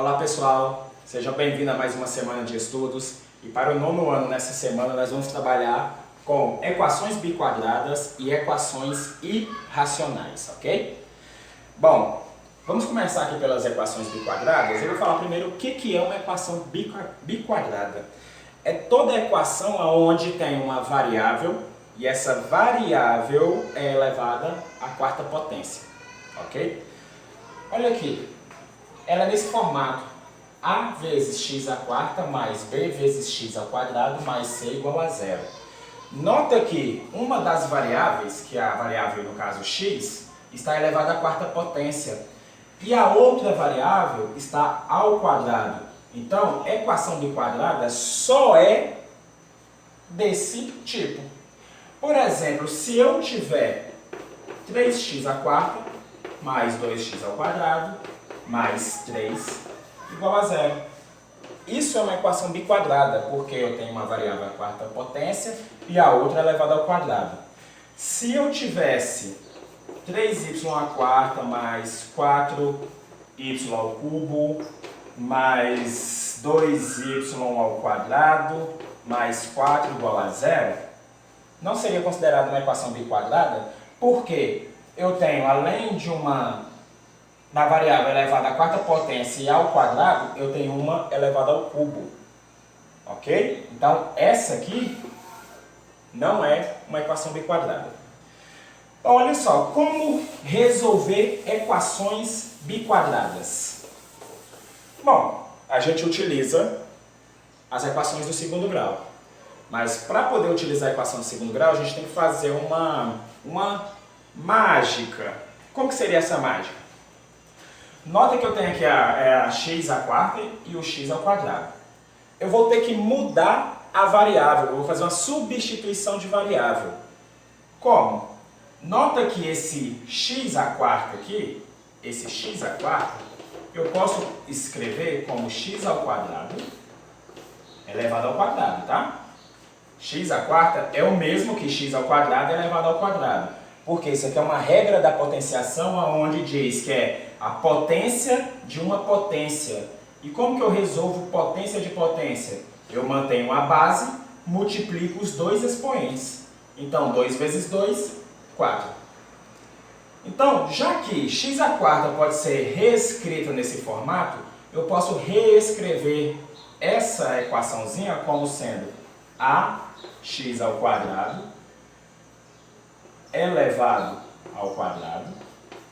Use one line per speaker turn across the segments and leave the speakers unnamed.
Olá pessoal, sejam bem-vindos a mais uma semana de estudos e para o nono ano nessa semana nós vamos trabalhar com equações biquadradas e equações irracionais, ok? Bom, vamos começar aqui pelas equações biquadradas. Eu vou falar primeiro o que é uma equação biquadrada. É toda equação onde tem uma variável e essa variável é elevada à quarta potência, ok? Olha aqui, ela é nesse formato: a vezes x à quarta mais b vezes x ao quadrado mais c igual a zero. Nota que uma das variáveis, que é a variável no caso x, está elevada à quarta potência e a outra variável está ao quadrado. Então, equação biquadrada só é desse tipo. Por exemplo, se eu tiver 3x à quarta mais 2x ao quadrado mais 3 igual a zero. Isso é uma equação biquadrada, porque eu tenho uma variável à quarta potência e a outra elevada ao quadrado. Se eu tivesse 3y à quarta mais 4y ao cubo mais 2y ao quadrado mais 4 igual a zero, não seria considerada uma equação biquadrada, porque eu tenho, além de da variável elevada à quarta potência e ao quadrado, eu tenho uma elevada ao cubo. Ok? Então, essa aqui não é uma equação biquadrada. Então, olha só, como resolver equações biquadradas? Bom, a gente utiliza as equações do segundo grau. Mas, para poder utilizar a equação do segundo grau, a gente tem que fazer uma mágica. Como que seria essa mágica? Nota que eu tenho aqui a x à quarta e o x ao quadrado. Eu vou ter que mudar a variável, eu vou fazer uma substituição de variável. Como? Nota que esse x à quarta aqui, esse x à quarta, eu posso escrever como x ao quadrado elevado ao quadrado, tá? X à quarta é o mesmo que x ao quadrado elevado ao quadrado. Porque isso aqui é uma regra da potenciação, onde diz que é a potência de uma potência. E como que eu resolvo potência de potência? Eu mantenho a base, multiplico os dois expoentes. Então, 2 vezes 2, 4. Então, já que x à quarta pode ser reescrito nesse formato, eu posso reescrever essa equaçãozinha como sendo ax ao quadrado elevado ao quadrado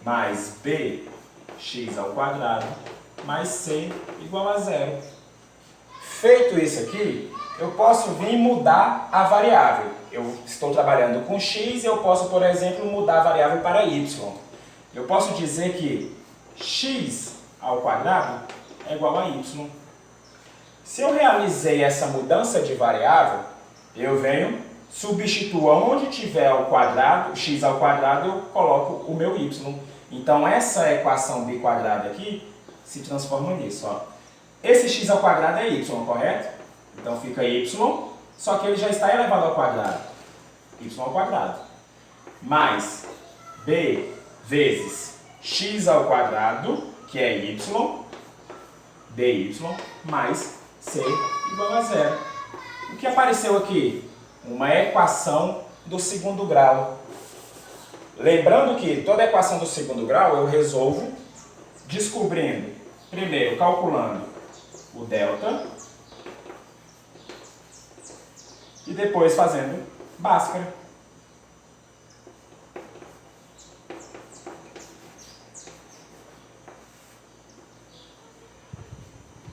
mais bx ao quadrado mais c igual a zero. Feito isso aqui, eu posso vir mudar a variável. Eu estou trabalhando com x e eu posso, por exemplo, mudar a variável para y. Eu posso dizer que x ao quadrado é igual a y. Se eu realizei essa mudança de variável, eu venho, substituo onde tiver o quadrado, x ao quadrado, eu coloco o meu y. Então, essa equação biquadrada aqui se transforma nisso. Ó. Esse x ao quadrado é y, correto? Então, fica y, só que ele já está elevado ao quadrado. Y ao quadrado. Mais b vezes x ao quadrado, que é y, dy, mais c igual a zero. O que apareceu aqui? Uma equação do segundo grau. Lembrando que toda equação do segundo grau eu resolvo descobrindo, primeiro calculando o delta e depois fazendo Bhaskara.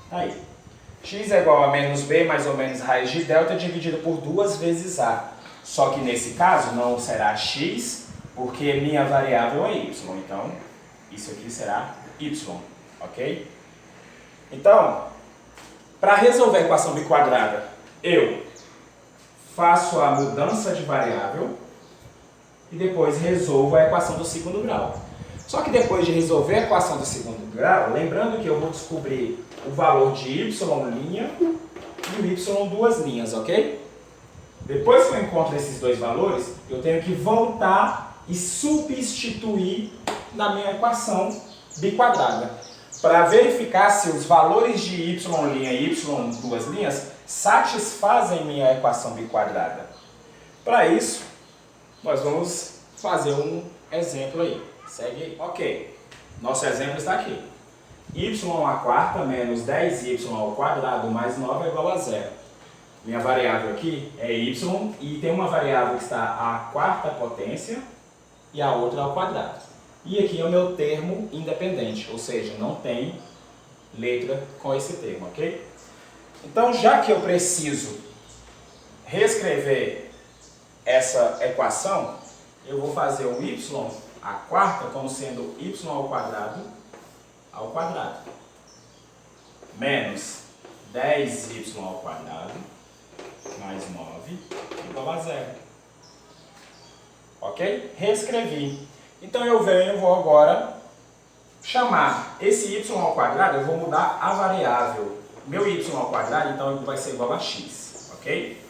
Aí, x é igual a menos b mais ou menos raiz de delta dividido por 2 vezes a. Só que nesse caso não será x, porque minha variável é y. Então, isso aqui será y, ok? Então, para resolver a equação biquadrada, eu faço a mudança de variável e depois resolvo a equação do segundo grau. Só que depois de resolver a equação do segundo grau, lembrando que eu vou descobrir o valor de y linha e o y duas linhas, ok? Depois que eu encontro esses dois valores, eu tenho que voltar e substituir na minha equação biquadrada. para verificar se os valores de y' e y' satisfazem minha equação biquadrada. Para isso, nós vamos fazer um exemplo aí. Segue aí. Ok, nosso exemplo está aqui. Y² menos 10y² mais 9 é igual a 0. Minha variável aqui é y e tem uma variável que está à quarta potência e a outra ao quadrado. E aqui é o meu termo independente, ou seja, não tem letra com esse termo, ok? Então, já que eu preciso reescrever essa equação, eu vou fazer o y à quarta como sendo y² ao quadrado menos 10y² mais 9 igual a 0. Ok? Reescrevi. Então eu vou agora chamar esse y², eu vou mudar a variável. Meu y² então vai ser igual a x. Ok?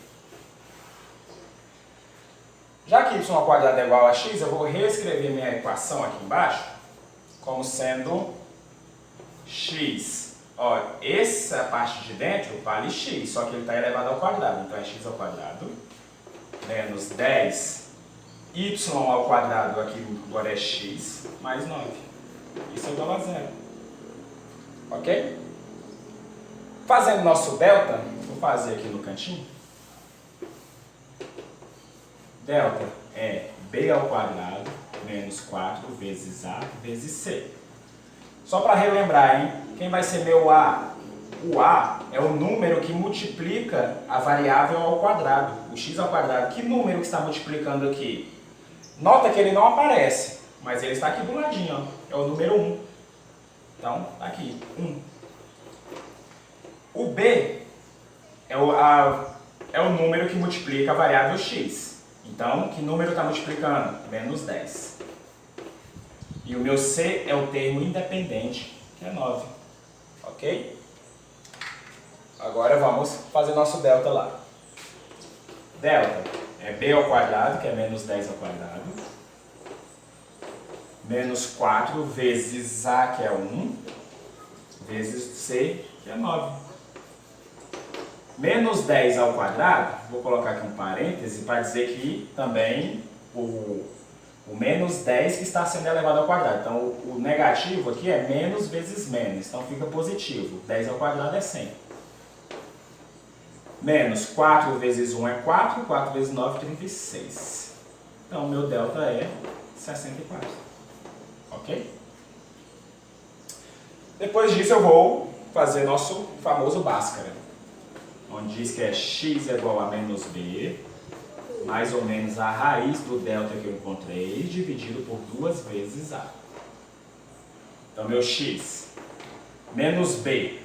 Já que y² é igual a x, eu vou reescrever minha equação aqui embaixo como sendo x. Ó, essa parte de dentro vale x, só que ele está elevado ao quadrado. Então é x ao quadrado menos 10 y² aqui agora é x mais 9. Isso é igual a 0. Ok? Fazendo nosso delta, vou fazer aqui no cantinho. Delta é b² menos 4 vezes a vezes c. Só para relembrar, hein? Quem vai ser meu a? O a é o número que multiplica a variável ao quadrado, o x ao quadrado. Que número que está multiplicando aqui? Nota que ele não aparece, mas ele está aqui do ladinho, ó. É o número 1. Então, tá aqui, 1. O b é o número que multiplica a variável x. Então, que número está multiplicando? Menos 10. E o meu c é o termo independente, que é 9. Ok? Agora vamos fazer nosso delta lá. Delta é b², que é menos 10 ao quadrado, menos 4 vezes a, que é 1, vezes c, que é 9. Menos 10 ao quadrado, vou colocar aqui um parêntese para dizer que também o menos 10 que está sendo elevado ao quadrado. Então, o negativo aqui é menos vezes menos, então fica positivo. 10 ao quadrado é 100. Menos 4 vezes 1 é 4, 4 vezes 9 é 36. Então, meu delta é 64. Ok? Depois disso, eu vou fazer nosso famoso Bhaskara, onde diz que é x é igual a menos b, mais ou menos a raiz do delta que eu encontrei, dividido por 2 vezes a. Então, meu x menos b.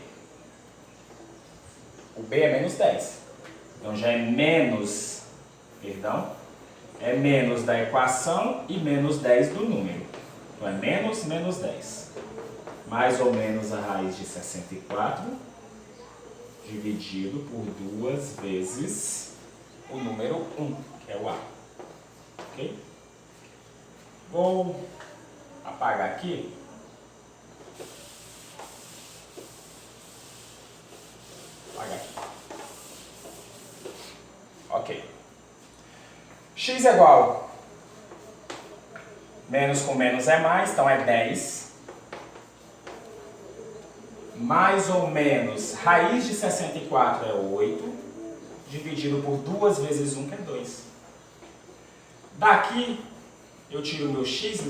O b é menos 10. Então, já é menos, é menos da equação e menos 10 do número. Então, é menos 10. Mais ou menos a raiz de 64, dividido por 2 vezes o número 1, que é o a. Ok? Vou apagar aqui. Apagar aqui. Ok. X é igual. Menos com menos é mais, então é 10. Mais ou menos, raiz de 64 é 8, dividido por 2 vezes 1, que é 2. Daqui, eu tiro o meu x'.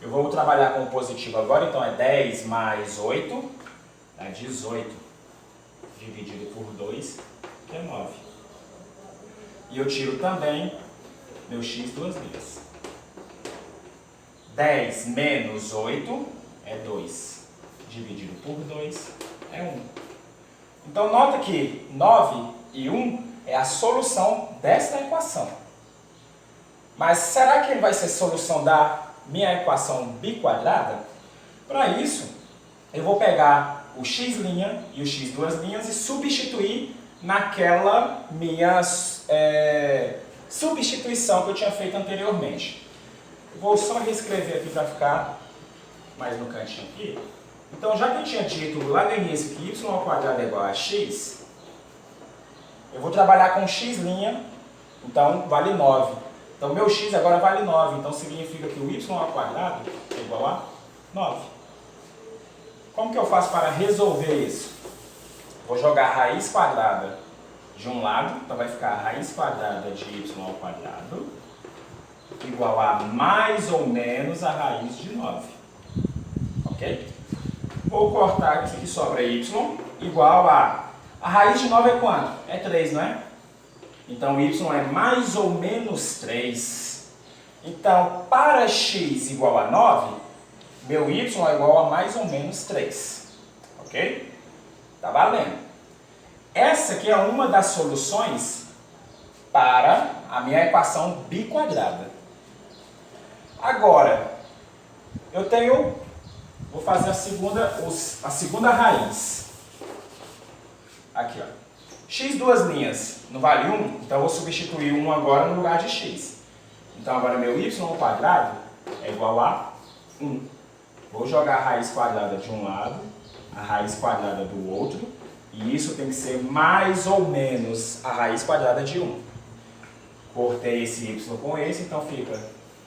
Eu vou trabalhar com o positivo agora, então é 10 mais 8, é 18, dividido por 2, que é 9. E eu tiro também meu x duas vezes. 10 menos 8 é 2. Dividido por 2 é 1. Então, nota que 9 e 1 é a solução desta equação. Mas será que ele vai ser solução da minha equação biquadrada? Para isso, eu vou pegar o x' e o x duas linhas e substituir naquela minha substituição que eu tinha feito anteriormente. Eu vou só reescrever aqui para ficar mais no cantinho aqui. Então, já que eu tinha dito lá no início que y ao quadrado é igual a x, eu vou trabalhar com x', então vale 9. Então, meu x agora vale 9, então significa que o y ao quadrado é igual a 9. Como que eu faço para resolver isso? Vou jogar a raiz quadrada de um lado, então vai ficar a raiz quadrada de y ao quadrado igual a mais ou menos a raiz de 9. Ok? Vou cortar aqui que sobra y igual a raiz de 9 é quanto? É 3, não é? Então, y é mais ou menos 3. Então, para x igual a 9, meu y é igual a mais ou menos 3. Ok? Tá valendo. Essa aqui é uma das soluções para a minha equação biquadrada. Agora, vou fazer a segunda raiz. Aqui, ó. X duas linhas não vale 1, então eu vou substituir 1 agora no lugar de x. Então agora meu y ao quadrado é igual a 1. Vou jogar a raiz quadrada de um lado, a raiz quadrada do outro, e isso tem que ser mais ou menos a raiz quadrada de 1. Cortei esse y com esse, então fica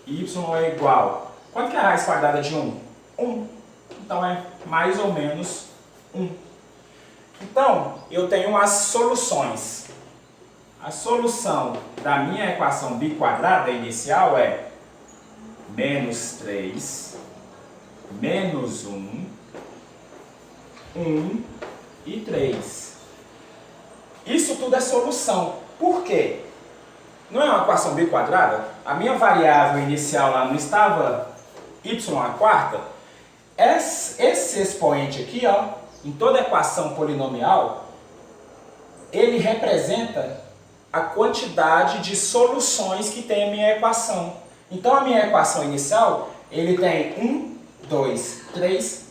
y é igual... Quanto que é a raiz quadrada de 1? 1. Então é mais ou menos 1. Então, eu tenho as soluções. A solução da minha equação biquadrada inicial é menos 3, menos 1, 1 e 3. Isso tudo é solução. Por quê? Não é uma equação biquadrada? A minha variável inicial lá não estava y à quarta? Esse expoente aqui, ó, em toda equação polinomial, ele representa a quantidade de soluções que tem a minha equação. Então, a minha equação inicial, ele tem 1, 2, 3,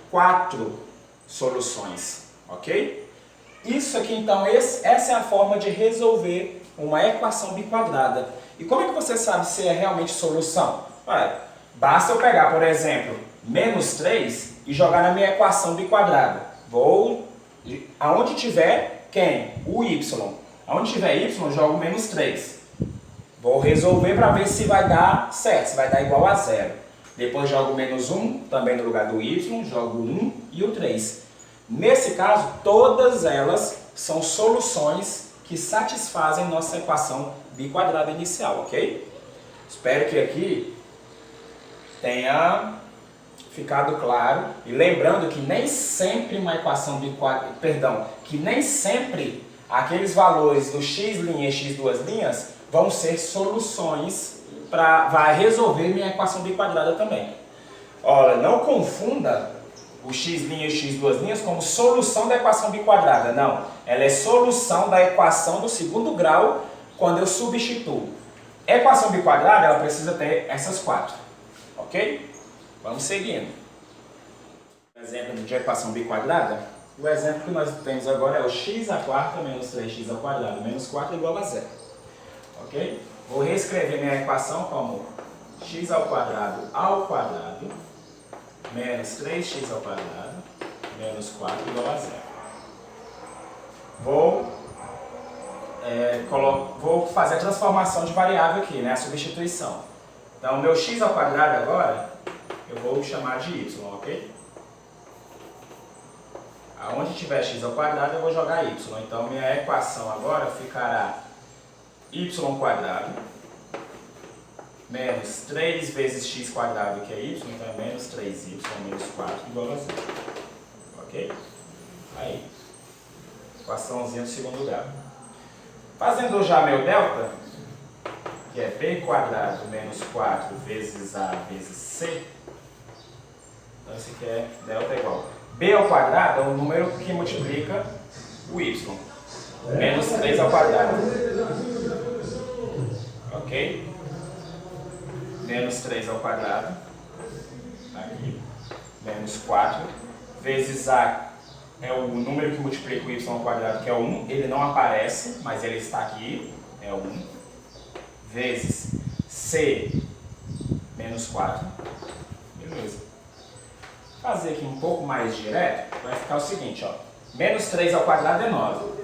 4 soluções, ok? Isso aqui, então, essa é a forma de resolver uma equação biquadrada. E como é que você sabe se é realmente solução? Olha, basta eu pegar, por exemplo, menos 3 e jogar na minha equação biquadrada. Vou, aonde tiver quem? O y. Aonde tiver y, jogo menos 3. Vou resolver para ver se vai dar certo, se vai dar igual a 0. Depois jogo menos 1, também no lugar do y, jogo 1 e o 3. Nesse caso, todas elas são soluções que satisfazem nossa equação biquadrada inicial, ok? Espero que aqui tenha ficado claro. E lembrando que nem sempre uma equação biquadrada, que nem sempre aqueles valores do x' e x duas linhas vão ser soluções vai resolver minha equação biquadrada também. Olha, não confunda o x' e x duas linhas como solução da equação biquadrada. Não, ela é solução da equação do segundo grau quando eu substituo. A equação biquadrada, ela precisa ter essas 4. Ok? Vamos seguindo. Exemplo de equação biquadrada. O exemplo que nós temos agora é o x à quarta menos 3x ao quadrado menos 4 igual a 0. Ok? Vou reescrever minha equação como x ao quadrado menos 3x ao quadrado menos 4 igual a 0. Vou fazer a transformação de variável aqui, né? A substituição. Então, meu x ao quadrado agora, eu vou chamar de y, ok? Aonde tiver x ao quadrado, eu vou jogar y. Então, minha equação agora ficará y quadrado menos 3 vezes x quadrado, que é y, então é menos 3y menos 4 igual a 0. Ok? Aí. Equaçãozinha do segundo grau. Fazendo já meu delta, que é b quadrado menos 4 vezes a vezes c. Então, esse aqui é delta igual. B ao quadrado é o número que multiplica o y. Menos 3 ao quadrado. Ok? Menos 3 ao quadrado. Aqui. Menos 4. Vezes a é o número que multiplica o y ao quadrado, que é 1. Ele não aparece, mas ele está aqui. É 1. Vezes c menos 4. Beleza. fazer aqui um pouco mais direto, vai ficar o seguinte, ó. Menos 3 ao quadrado é 9.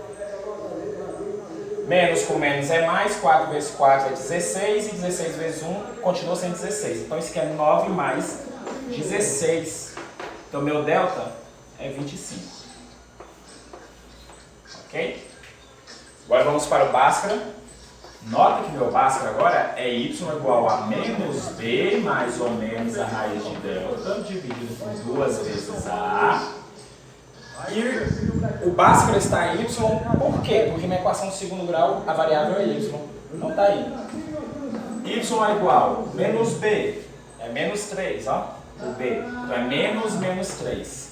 Menos com menos é mais, 4 vezes 4 é 16, e 16 vezes 1 continua sendo 16. Então isso aqui é 9 mais 16. Então meu delta é 25. Ok? Agora vamos para o Bhaskara. Nota que meu Bhaskara agora é y igual a menos b mais ou menos a raiz de delta dividido por 2 vezes a. E o Bhaskara está em y por quê? Porque na equação de segundo grau a variável é y. Não está aí. Y é igual a menos b, é menos 3, ó, o b. Então é menos menos 3.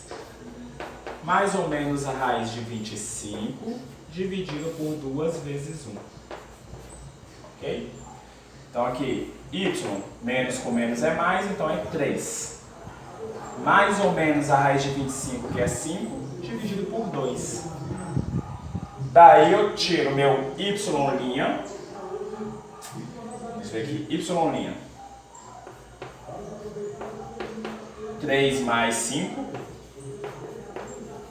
Mais ou menos a raiz de 25 dividido por 2 vezes 1. Ok? Então aqui, y menos com menos é mais, então é 3. Mais ou menos a raiz de 25, que é 5, dividido por 2. Daí eu tiro meu y'. Vamos ver aqui, y'. 3 mais 5,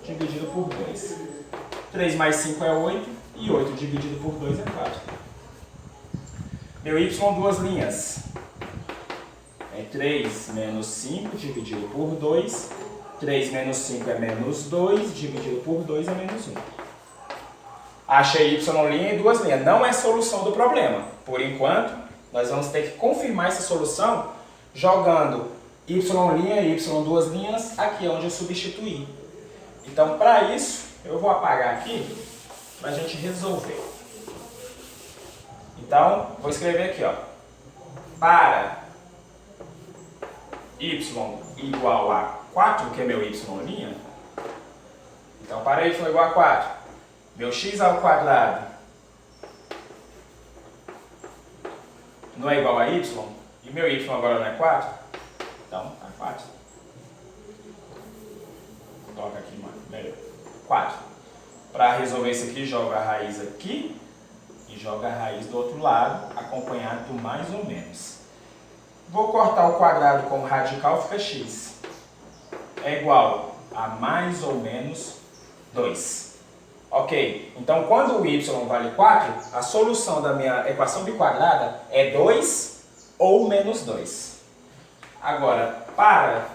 dividido por 2. 3 mais 5 é 8, e 8 dividido por 2 é 4. Meu y, duas linhas. É 3 menos 5 dividido por 2. 3 menos 5 é menos 2, dividido por 2 é menos 1. Achei y' em duas linhas. Não é solução do problema. Por enquanto, nós vamos ter que confirmar essa solução jogando y' e y duas linhas aqui onde eu substituí. Então, para isso, eu vou apagar aqui para a gente resolver. Então, vou escrever aqui, ó. Para y igual a 4, que é meu y'. Então, para y igual a 4, meu x ao quadrado não é igual a y, e meu y agora não é 4, então é 4. Coloca aqui, melhor. 4. Para resolver isso aqui, joga a raiz aqui e joga a raiz do outro lado, acompanhado por mais ou menos. Vou cortar o quadrado como radical, fica x. É igual a mais ou menos 2. Ok, então quando o y vale 4, a solução da minha equação biquadrada é 2 ou menos 2. Agora, para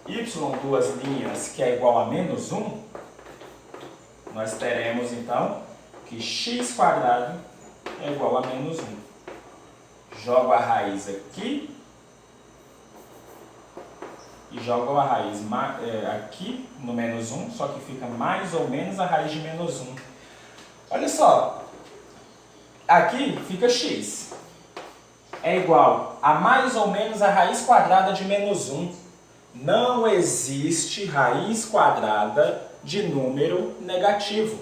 y duas linhas, que é igual a menos 1, nós teremos então que x quadrado é igual a menos 1. Jogo a raiz aqui e jogo a raiz aqui no menos 1, só que fica mais ou menos a raiz de menos 1. Olha só, aqui fica x, é igual a mais ou menos a raiz quadrada de menos 1. Não existe raiz quadrada de número negativo.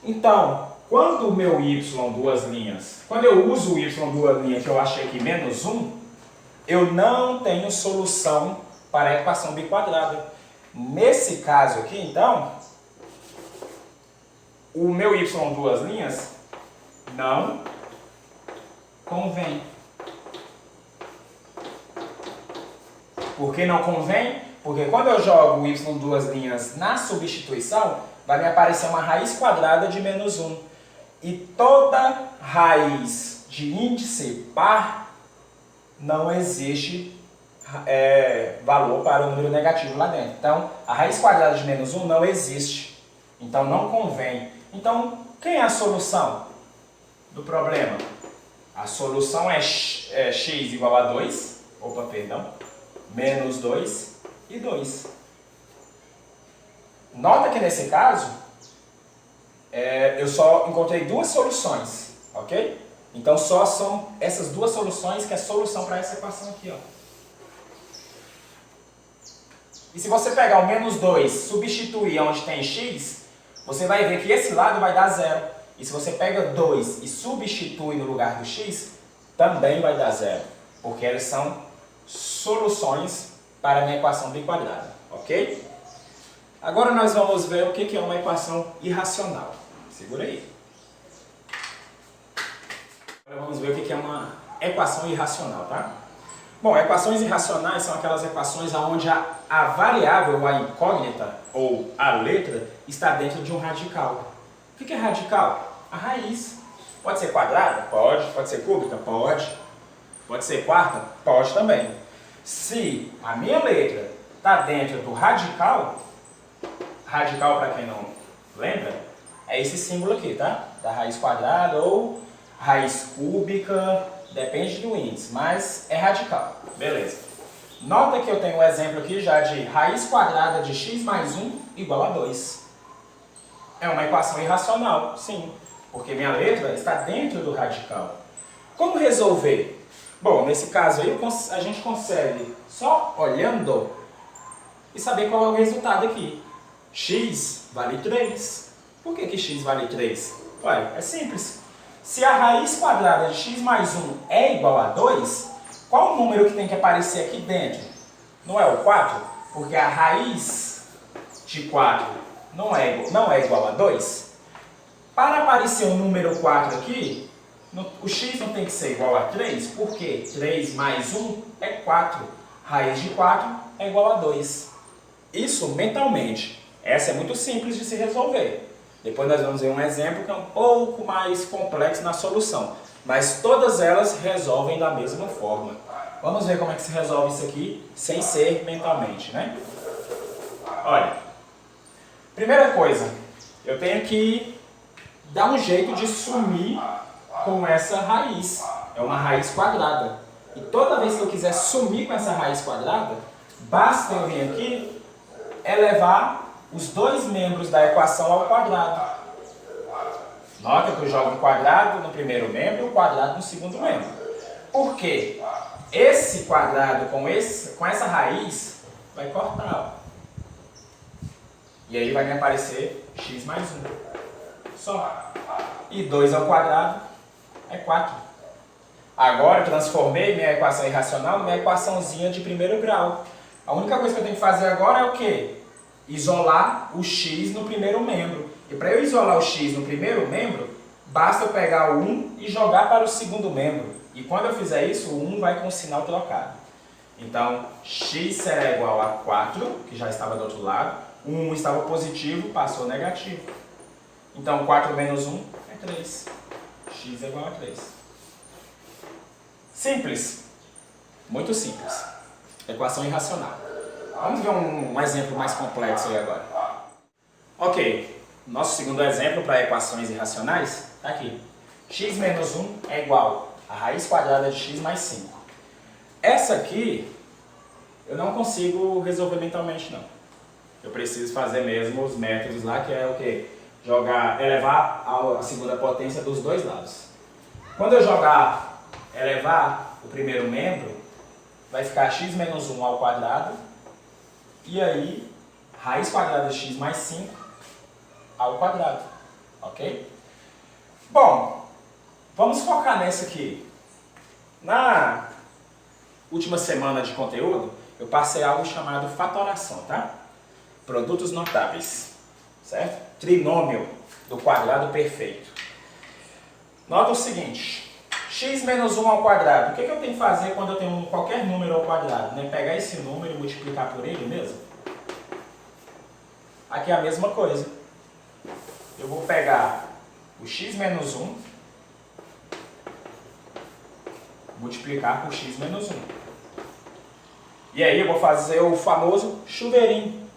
Então, quando o meu y duas linhas, quando eu uso o y duas linhas que eu achei aqui menos 1, eu não tenho solução para a equação biquadrada. Nesse caso aqui, então, o meu y duas linhas não convém. Por que não convém? Porque quando eu jogo o y duas linhas na substituição, vai me aparecer uma raiz quadrada de menos 1. E toda raiz de índice par não existe valor para o número negativo lá dentro. Então, a raiz quadrada de menos 1 não existe. Então, não convém. Então, quem é a solução do problema? A solução é x igual a 2, menos 2 e 2. Nota que nesse caso, eu só encontrei duas soluções, ok? Então, só são essas duas soluções que é a solução para essa equação aqui, ó. E se você pegar o menos 2, substituir onde tem x, você vai ver que esse lado vai dar 0. E se você pega 2 e substitui no lugar do x, também vai dar 0. Porque elas são soluções para a minha equação biquadrada, ok? Agora nós vamos ver o que é uma equação irracional. Segura aí. Agora vamos ver o que é uma equação irracional, tá? Bom, equações irracionais são aquelas equações onde a variável, a incógnita, ou a letra, está dentro de um radical. O que é radical? A raiz. Pode ser quadrada? Pode. Pode ser cúbica? Pode. Pode ser quarta? Pode também. Se a minha letra está dentro do radical, radical, para quem não lembra, é esse símbolo aqui, tá? Da raiz quadrada ou raiz cúbica, depende do índice, mas é radical. Beleza. Nota que eu tenho um exemplo aqui já de raiz quadrada de x mais 1 igual a 2. É uma equação irracional, sim, porque minha letra está dentro do radical. Como resolver? Bom, nesse caso aí a gente consegue, só olhando, e saber qual é o resultado aqui. X vale 3. Por que x vale 3? Ué, é simples. Se a raiz quadrada de x mais 1 é igual a 2, qual o número que tem que aparecer aqui dentro? Não é o 4? Porque a raiz de 4 não é igual a 2. Para aparecer o número 4 aqui, o x não tem que ser igual a 3, porque 3 mais 1 é 4. Raiz de 4 é igual a 2. Isso mentalmente. Essa é muito simples de se resolver. Depois nós vamos ver um exemplo que é um pouco mais complexo na solução. Mas todas elas resolvem da mesma forma. Vamos ver como é que se resolve isso aqui sem ser mentalmente, né? Olha, primeira coisa, eu tenho que dar um jeito de sumir com essa raiz. É uma raiz quadrada. E toda vez que eu quiser sumir com essa raiz quadrada, basta eu vir aqui elevar os dois membros da equação ao quadrado. Nota que eu jogo um quadrado no primeiro membro e um quadrado no segundo membro. Por quê? Esse quadrado com essa raiz vai cortar. Ó. E aí vai me aparecer x mais 1. Só. E 2 ao quadrado é 4. Agora eu transformei minha equação irracional numa equaçãozinha de primeiro grau. A única coisa que eu tenho que fazer agora é o quê? Isolar o x no primeiro membro. E para eu isolar o x no primeiro membro, basta eu pegar o 1 e jogar para o segundo membro. E quando eu fizer isso, o 1 vai com o sinal trocado. Então, x será igual a 4, que já estava do outro lado. O 1 estava positivo, passou negativo. Então, 4 menos 1 é 3. X é igual a 3. Simples. Muito simples. Equação irracional. Vamos ver um exemplo mais complexo aí agora. Ok. Nosso segundo exemplo para equações irracionais está aqui. X menos 1 é igual a raiz quadrada de x mais 5. Essa aqui eu não consigo resolver mentalmente, não. Eu preciso fazer mesmo os métodos lá, que é o quê? Elevar a segunda potência dos dois lados. Quando eu elevar o primeiro membro, vai ficar x menos 1 ao quadrado, e aí raiz quadrada de x mais 5 ao quadrado, ok? Bom, vamos focar nessa aqui. Na última semana de conteúdo, eu passei algo chamado fatoração, tá? Produtos notáveis, certo? Trinômio do quadrado perfeito. Nota o seguinte, x menos 1 ao quadrado. O que eu tenho que fazer quando eu tenho qualquer número ao quadrado? Né? Pegar esse número e multiplicar por ele mesmo? Aqui é a mesma coisa. Eu vou pegar o x menos 1, multiplicar por x menos 1. E aí eu vou fazer o famoso chuveirinho.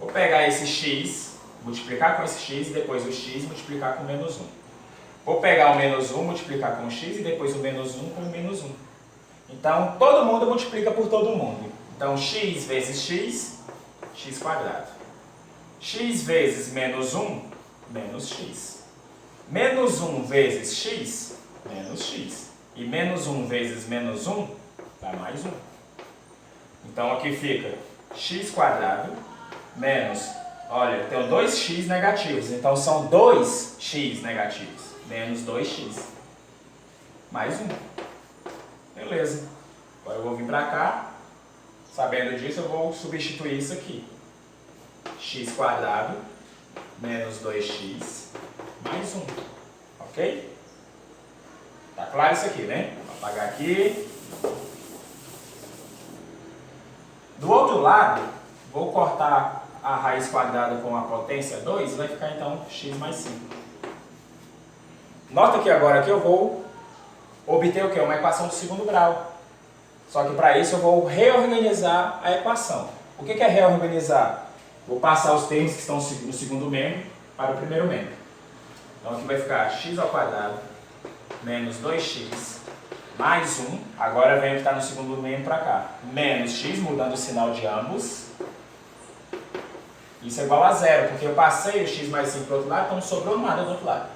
Vou pegar esse x, multiplicar com esse x, e depois o x multiplicar com menos 1. Vou pegar o menos 1, multiplicar com o x, e depois o menos 1 com o menos 1. Então, todo mundo multiplica por todo mundo. Então, x vezes x, x quadrado. X vezes menos 1, menos x. Menos 1 vezes x, menos x. E menos 1 vezes menos 1, dá mais 1. Então, aqui fica x quadrado menos, olha, eu tenho 2x negativos, então são 2x negativos, menos 2x, mais 1. Beleza. Agora eu vou vir para cá, sabendo disso eu vou substituir isso aqui. X quadrado menos 2x mais 1, ok? Tá claro isso aqui, né? Vou apagar aqui. outro lado, vou cortar a raiz quadrada com a potência 2, vai ficar então x mais 5. Nota que agora que eu vou obter o quê? Uma equação do segundo grau. Só que para isso eu vou reorganizar a equação. O que é reorganizar? Vou passar os termos que estão no segundo membro para o primeiro membro. Então aqui vai ficar x ao quadrado menos 2x mais 1. Agora vem o que está no segundo membro para cá. Menos x, mudando o sinal de ambos. Isso é igual a zero, porque eu passei o x mais 5 para o outro lado, então não sobrou nada do outro lado.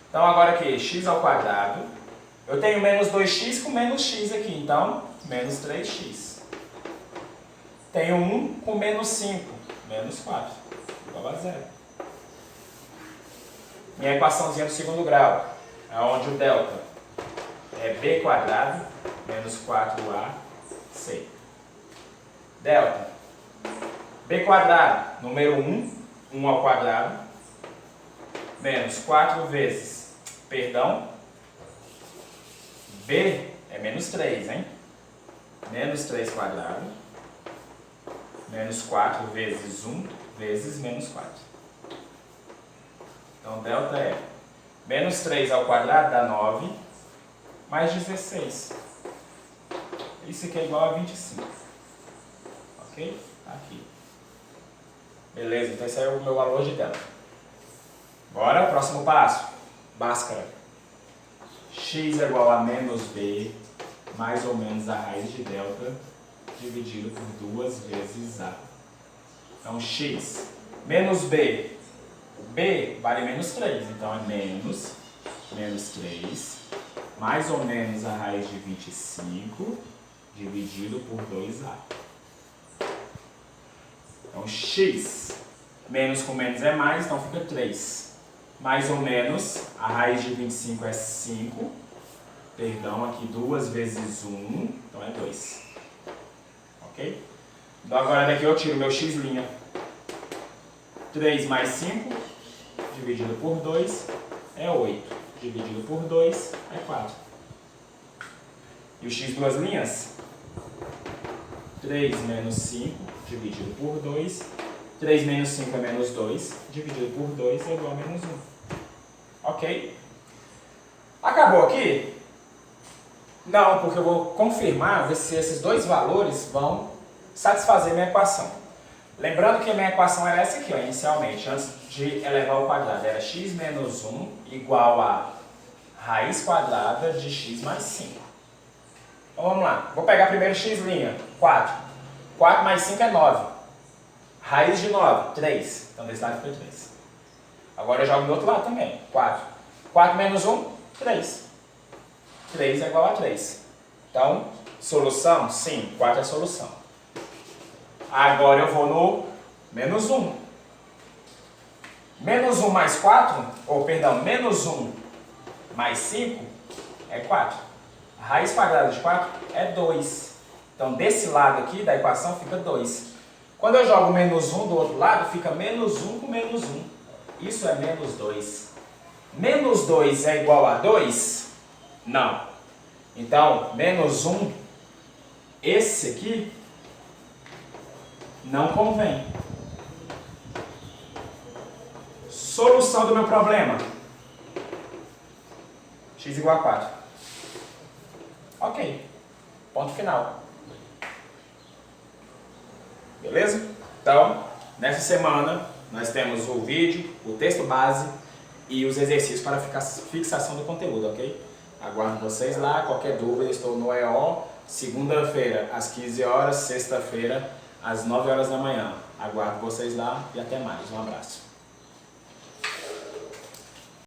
Então agora aqui, x ao quadrado. Eu tenho menos 2x com menos x aqui, então menos 3x. Tenho 1 com menos 5, menos 4, igual a zero. Minha equaçãozinha do segundo grau, onde o delta é b quadrado menos 4ac. Delta, b quadrado, número 1, 1 ao quadrado, menos 4 vezes, b é menos 3, hein? Menos 3 quadrado, menos 4 vezes 1 vezes menos 4. Então, delta é menos 3 ao quadrado dá 9, mais 16. Isso aqui é igual a 25. Ok? Aqui. Beleza, então esse é o meu valor de delta. Bora, próximo passo. Bhaskara. X é igual a menos b, mais ou menos a raiz de delta, dividido por 2 vezes a. Então, x menos b. B vale menos 3, então é menos 3, mais ou menos a raiz de 25, dividido por 2a. Então, x, menos com menos é mais, então fica 3. Mais ou menos, a raiz de 25 é 5. Perdão, aqui 2 vezes 1, então é 2. Ok? Então agora daqui eu tiro meu x'. 3 mais 5, dividido por 2, é 8. Dividido por 2, é 4. E o x duas linhas? 3 menos 5, dividido por 2. 3 menos 5 é menos 2, dividido por 2 é igual a menos 1. Ok? Acabou aqui? Não, porque eu vou confirmar, ver se esses dois valores vão satisfazer minha equação. Lembrando que a minha equação era essa aqui, ó, inicialmente, antes de elevar ao quadrado. Era x menos 1 igual a raiz quadrada de x mais 5. Então vamos lá. Vou pegar primeiro x', 4. 4 mais 5 é 9. Raiz de 9, 3. Então desse lado fica 3. Agora eu jogo do outro lado também. 4. 4 menos 1, 3. 3 é igual a 3. Então, solução? Sim, 4 é a solução. Agora eu vou no menos 1. Menos 1 mais 4, menos 1 mais 5 é 4. A raiz quadrada de 4 é 2. Então, desse lado aqui da equação fica 2. Quando eu jogo menos 1 do outro lado, fica menos 1 com menos 1. Isso é menos 2. Menos 2 é igual a 2? Não. Então, menos 1, esse aqui, não convém. Solução do meu problema. X igual a 4. Ok. Ponto final. Beleza? Então, nessa semana, nós temos o vídeo, o texto base e os exercícios para fixação do conteúdo, ok? Aguardo vocês lá. Qualquer dúvida, estou no EO, segunda-feira às 15 horas, sexta-feira às 9 horas da manhã. Aguardo vocês lá e até mais. Um abraço.